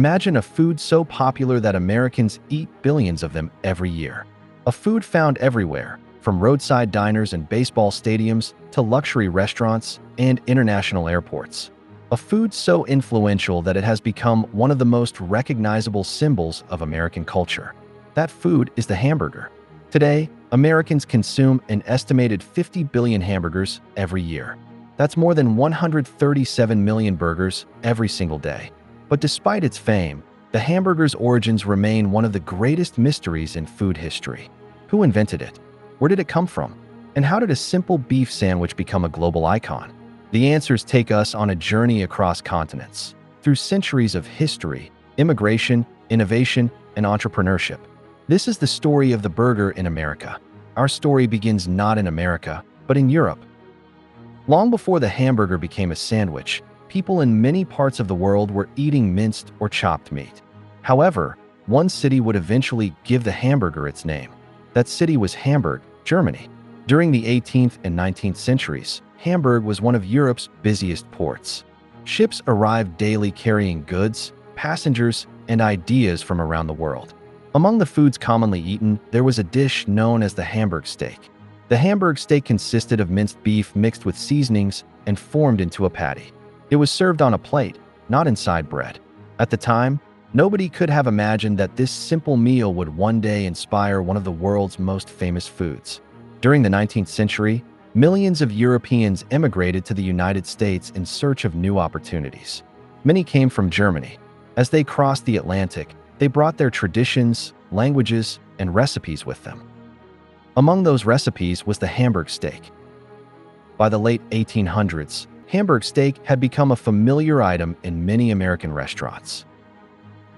Imagine a food so popular that Americans eat billions of them every year. A food found everywhere, from roadside diners and baseball stadiums to luxury restaurants and international airports. A food so influential that it has become one of the most recognizable symbols of American culture. That food is the hamburger. Today, Americans consume an estimated 50 billion hamburgers every year. That's more than 137 million burgers every single day. But despite its fame, the hamburger's origins remain one of the greatest mysteries in food history. Who invented it? Where did it come from? And how did a simple beef sandwich become a global icon? The answers take us on a journey across continents, through centuries of history, immigration, innovation, and entrepreneurship. This is the story of the burger in America. Our story begins not in America, but in Europe. Long before the hamburger became a sandwich, people in many parts of the world were eating minced or chopped meat. However, one city would eventually give the hamburger its name. That city was Hamburg, Germany. During the 18th and 19th centuries, Hamburg was one of Europe's busiest ports. Ships arrived daily carrying goods, passengers, and ideas from around the world. Among the foods commonly eaten, there was a dish known as the Hamburg steak. The Hamburg steak consisted of minced beef mixed with seasonings and formed into a patty. It was served on a plate, not inside bread. At the time, nobody could have imagined that this simple meal would one day inspire one of the world's most famous foods. During the 19th century, millions of Europeans emigrated to the United States in search of new opportunities. Many came from Germany. As they crossed the Atlantic, they brought their traditions, languages, and recipes with them. Among those recipes was the Hamburg steak. By the late 1800s, Hamburg steak had become a familiar item in many American restaurants.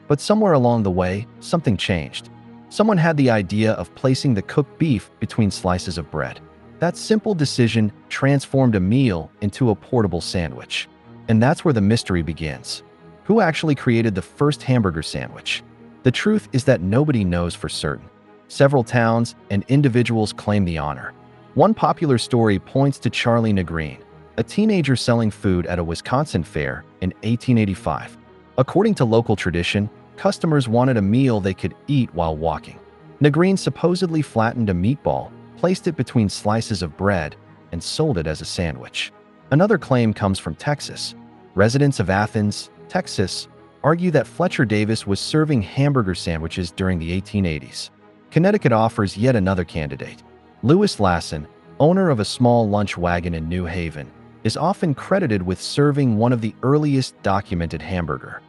But somewhere along the way, something changed. Someone had the idea of placing the cooked beef between slices of bread. That simple decision transformed a meal into a portable sandwich. And that's where the mystery begins. Who actually created the first hamburger sandwich? The truth is that nobody knows for certain. Several towns and individuals claim the honor. One popular story points to Charlie Negreen, a teenager selling food at a Wisconsin fair in 1885. According to local tradition, customers wanted a meal they could eat while walking. Negreen supposedly flattened a meatball, placed it between slices of bread, and sold it as a sandwich. Another claim comes from Texas. Residents of Athens, Texas, argue that Fletcher Davis was serving hamburger sandwiches during the 1880s. Connecticut offers yet another candidate. Lewis Lassen, owner of a small lunch wagon in New Haven, is often credited with serving one of the earliest documented hamburger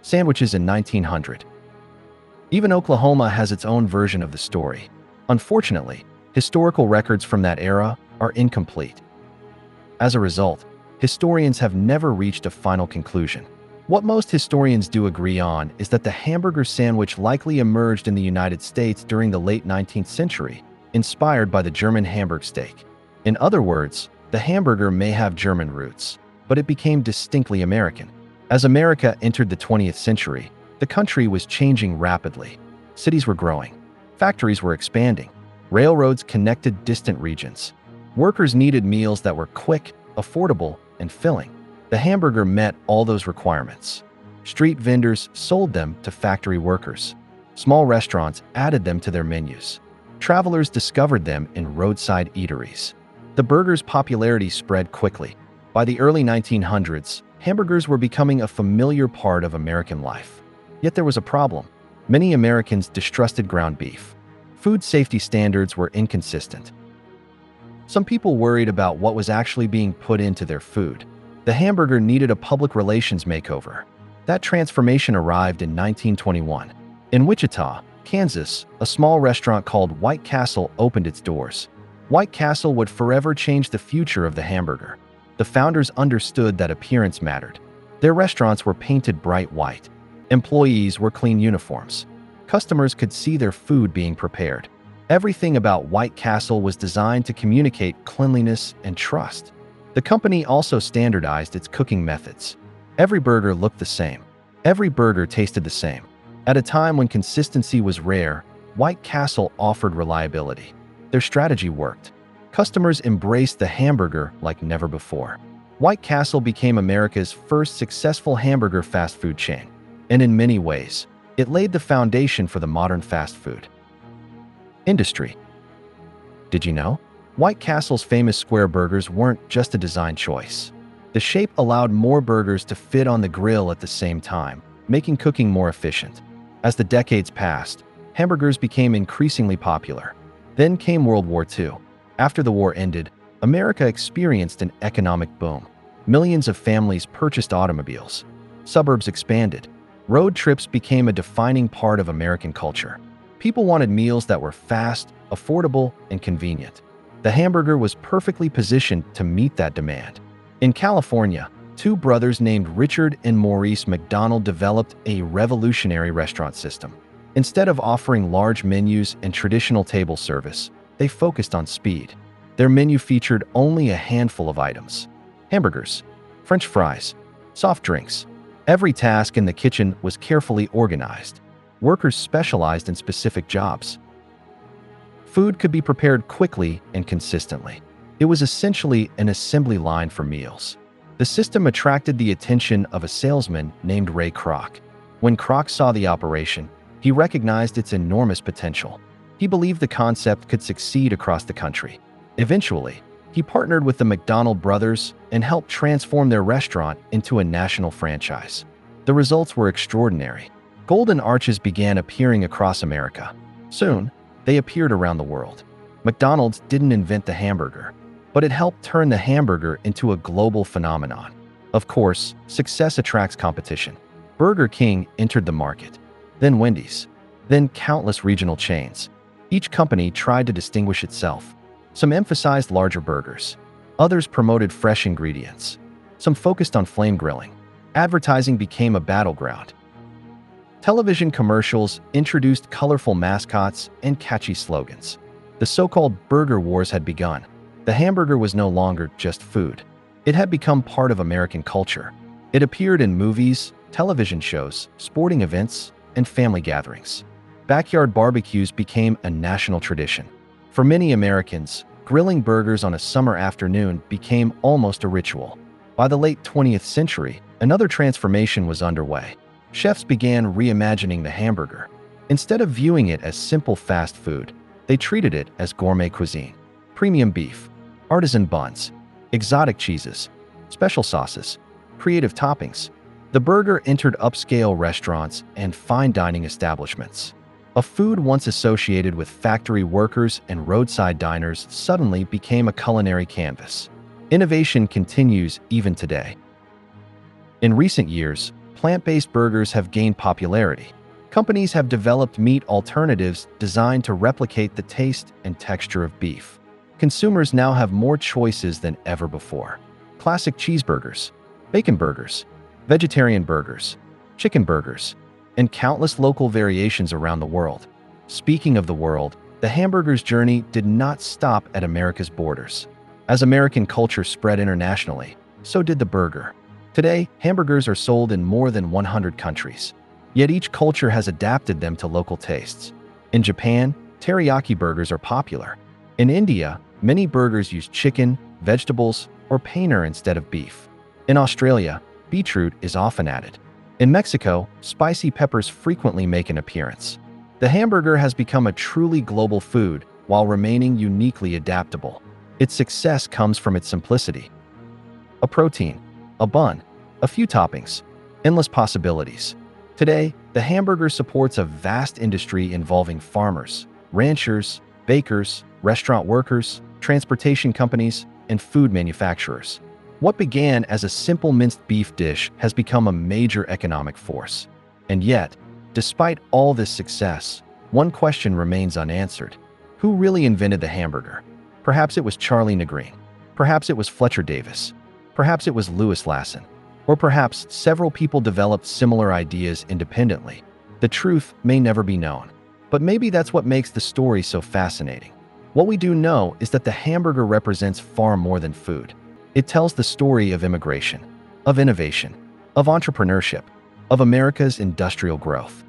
sandwiches in 1900. Even Oklahoma has its own version of the story. Unfortunately, historical records from that era are incomplete. As a result, historians have never reached a final conclusion. What most historians do agree on is that the hamburger sandwich likely emerged in the United States during the late 19th century, inspired by the German Hamburg steak. In other words, the hamburger may have German roots, but it became distinctly American. As America entered the 20th century, the country was changing rapidly. Cities were growing. Factories were expanding. Railroads connected distant regions. Workers needed meals that were quick, affordable, and filling. The hamburger met all those requirements. Street vendors sold them to factory workers. Small restaurants added them to their menus. Travelers discovered them in roadside eateries. The burger's popularity spread quickly. By the early 1900s, hamburgers were becoming a familiar part of American life. Yet there was a problem. Many Americans distrusted ground beef. Food safety standards were inconsistent. Some people worried about what was actually being put into their food. The hamburger needed a public relations makeover. That transformation arrived in 1921. In Wichita, Kansas, a small restaurant called White Castle opened its doors. White Castle would forever change the future of the hamburger. The founders understood that appearance mattered. Their restaurants were painted bright white. Employees wore clean uniforms. Customers could see their food being prepared. Everything about White Castle was designed to communicate cleanliness and trust. The company also standardized its cooking methods. Every burger looked the same. Every burger tasted the same. At a time when consistency was rare, White Castle offered reliability. Their strategy worked. Customers embraced the hamburger like never before. White Castle became America's first successful hamburger fast food chain. and in many ways, it laid the foundation for the modern fast food industry. Did you know? White Castle's famous square burgers weren't just a design choice. The shape allowed more burgers to fit on the grill at the same time, making cooking more efficient. As the decades passed, hamburgers became increasingly popular. Then came World War II. After the war ended, America experienced an economic boom. Millions of families purchased automobiles. Suburbs expanded. Road trips became a defining part of American culture. People wanted meals that were fast, affordable, and convenient. The hamburger was perfectly positioned to meet that demand. In California, two brothers named Richard and Maurice McDonald developed a revolutionary restaurant system. Instead of offering large menus and traditional table service, they focused on speed. Their menu featured only a handful of items: hamburgers, French fries, soft drinks. Every task in the kitchen was carefully organized. Workers specialized in specific jobs. Food could be prepared quickly and consistently. It was essentially an assembly line for meals. The system attracted the attention of a salesman named Ray Kroc. When Kroc saw the operation, he recognized its enormous potential. He believed the concept could succeed across the country. Eventually, he partnered with the McDonald brothers and helped transform their restaurant into a national franchise. The results were extraordinary. Golden arches began appearing across America. Soon, they appeared around the world. McDonald's didn't invent the hamburger, but it helped turn the hamburger into a global phenomenon. Of course, success attracts competition. Burger King entered the market, then Wendy's, then countless regional chains. Each company tried to distinguish itself. Some emphasized larger burgers. Others promoted fresh ingredients. Some focused on flame grilling. Advertising became a battleground. Television commercials introduced colorful mascots and catchy slogans. The so-called burger wars had begun. The hamburger was no longer just food. It had become part of American culture. It appeared in movies, television shows, sporting events, and family gatherings. Backyard barbecues became a national tradition. For many Americans, grilling burgers on a summer afternoon became almost a ritual. By the late 20th century, another transformation was underway. Chefs began reimagining the hamburger. Instead of viewing it as simple fast food, they treated it as gourmet cuisine. Premium beef, artisan buns, exotic cheeses, special sauces, creative toppings. The burger entered upscale restaurants and fine dining establishments. A food once associated with factory workers and roadside diners suddenly became a culinary canvas. Innovation continues even today. In recent years, plant-based burgers have gained popularity. Companies have developed meat alternatives designed to replicate the taste and texture of beef. Consumers now have more choices than ever before. Classic cheeseburgers, bacon burgers, vegetarian burgers, chicken burgers, and countless local variations around the world. Speaking of the world, the hamburger's journey did not stop at America's borders. As American culture spread internationally, so did the burger. Today, hamburgers are sold in more than 100 countries. Yet each culture has adapted them to local tastes. In Japan, teriyaki burgers are popular. In India, many burgers use chicken, vegetables, or paneer instead of beef. In Australia, beetroot is often added. In Mexico, spicy peppers frequently make an appearance. The hamburger has become a truly global food while remaining uniquely adaptable. Its success comes from its simplicity. A protein, a bun, a few toppings, endless possibilities. Today, the hamburger supports a vast industry involving farmers, ranchers, bakers, restaurant workers, transportation companies, and food manufacturers. What began as a simple minced beef dish has become a major economic force. And yet, despite all this success, one question remains unanswered. Who really invented the hamburger? Perhaps it was Charlie Negreen. Perhaps it was Fletcher Davis. Perhaps it was Louis Lasson. Or perhaps several people developed similar ideas independently. The truth may never be known. But maybe that's what makes the story so fascinating. What we do know is that the hamburger represents far more than food. It tells the story of immigration, of innovation, of entrepreneurship, of America's industrial growth,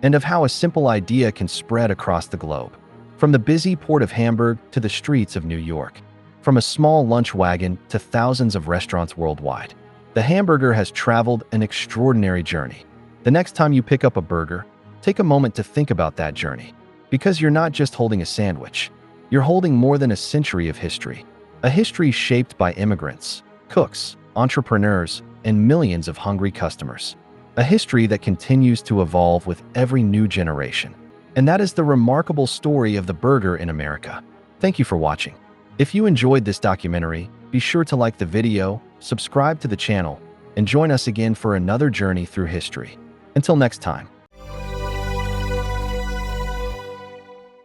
and of how a simple idea can spread across the globe. From the busy port of Hamburg to the streets of New York, from a small lunch wagon to thousands of restaurants worldwide, the hamburger has traveled an extraordinary journey. The next time you pick up a burger, take a moment to think about that journey. Because you're not just holding a sandwich, you're holding more than a century of history. A history shaped by immigrants, cooks, entrepreneurs, and millions of hungry customers. A history that continues to evolve with every new generation. And that is the remarkable story of the burger in America. Thank you for watching. If you enjoyed this documentary, be sure to like the video, subscribe to the channel, and join us again for another journey through history. Until next time.